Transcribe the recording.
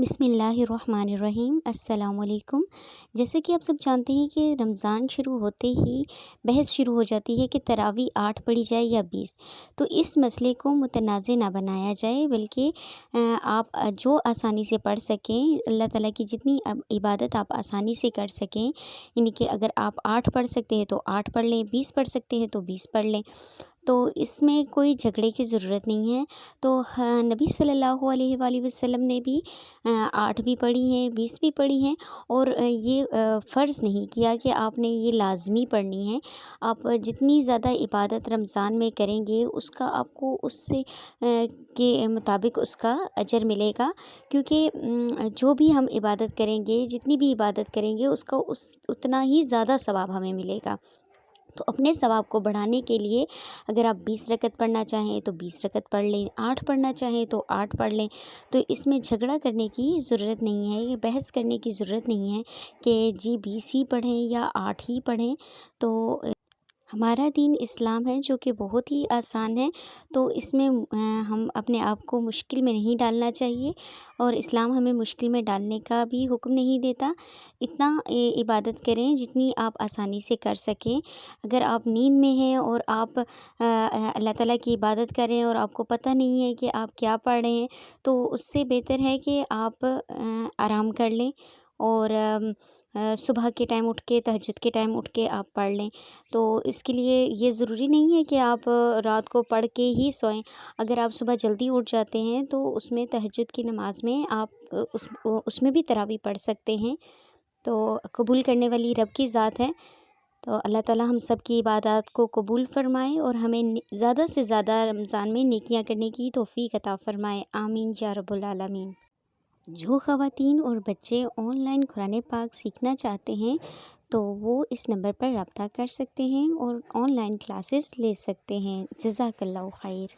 بسم اللہ الرحمن الرحیم۔ السلام علیکم۔ جیسے کہ آپ سب جانتے ہیں کہ رمضان شروع ہوتے ہی بحث شروع ہو جاتی ہے کہ تراویح 8 پڑھی جائے یا 20۔ تو اس مسئلے کو متنازع نہ بنایا جائے، بلکہ آپ جو آسانی سے پڑھ سکیں، اللہ تعالیٰ کی جتنی عبادت آپ آسانی سے کر سکیں، یعنی کہ اگر آپ 8 پڑھ سکتے ہیں تو 8 پڑھ لیں، 20 پڑھ سکتے ہیں تو 20 پڑھ لیں۔ تو اس میں کوئی جھگڑے کی ضرورت نہیں ہے۔ تو نبی صلی اللہ علیہ وآلہ وسلم نے بھی 8 بھی پڑھی ہیں، 20 بھی پڑھی ہیں، اور یہ فرض نہیں کیا کہ آپ نے یہ لازمی پڑھنی ہے۔ آپ جتنی زیادہ عبادت رمضان میں کریں گے، اس کا آپ کو اس سے کے مطابق اس کا اجر ملے گا، کیونکہ جو بھی ہم عبادت کریں گے، جتنی بھی عبادت کریں گے، اس کا اتنا ہی زیادہ ثواب ہمیں ملے گا۔ تو اپنے ثواب کو بڑھانے کے لیے اگر آپ 20 رکعت پڑھنا چاہیں تو 20 رکعت پڑھ لیں، 8 پڑھنا چاہیں تو 8 پڑھ لیں۔ تو اس میں جھگڑا کرنے کی ضرورت نہیں ہے، یہ بحث کرنے کی ضرورت نہیں ہے کہ جی 20 ہی پڑھیں یا 8 ہی پڑھیں۔ تو ہمارا دین اسلام ہے جو کہ بہت ہی آسان ہے، تو اس میں ہم اپنے آپ کو مشکل میں نہیں ڈالنا چاہیے، اور اسلام ہمیں مشکل میں ڈالنے کا بھی حکم نہیں دیتا۔ اتنا عبادت کریں جتنی آپ آسانی سے کر سکیں۔ اگر آپ نیند میں ہیں اور آپ اللہ تعالیٰ کی عبادت کر رہے ہیں اور آپ کو پتہ نہیں ہے کہ آپ کیا پڑھ رہے ہیں، تو اس سے بہتر ہے کہ آپ آرام کر لیں، اور صبح کے ٹائم اٹھ کے، تہجد کے ٹائم اٹھ کے آپ پڑھ لیں۔ تو اس کے لیے یہ ضروری نہیں ہے کہ آپ رات کو پڑھ کے ہی سوئیں۔ اگر آپ صبح جلدی اٹھ جاتے ہیں تو اس میں تہجد کی نماز میں آپ اس میں بھی تراویح پڑھ سکتے ہیں۔ تو قبول کرنے والی رب کی ذات ہے، تو اللہ تعالیٰ ہم سب کی عبادات کو قبول فرمائے اور ہمیں زیادہ سے زیادہ رمضان میں نیکیاں کرنے کی توفیق عطا فرمائے۔ آمین یا رب العالمین۔ جو خواتین اور بچے آن لائن قرآن پاک سیکھنا چاہتے ہیں تو وہ اس نمبر پر رابطہ کر سکتے ہیں اور آن لائن کلاسز لے سکتے ہیں۔ جزاک اللہ خیر۔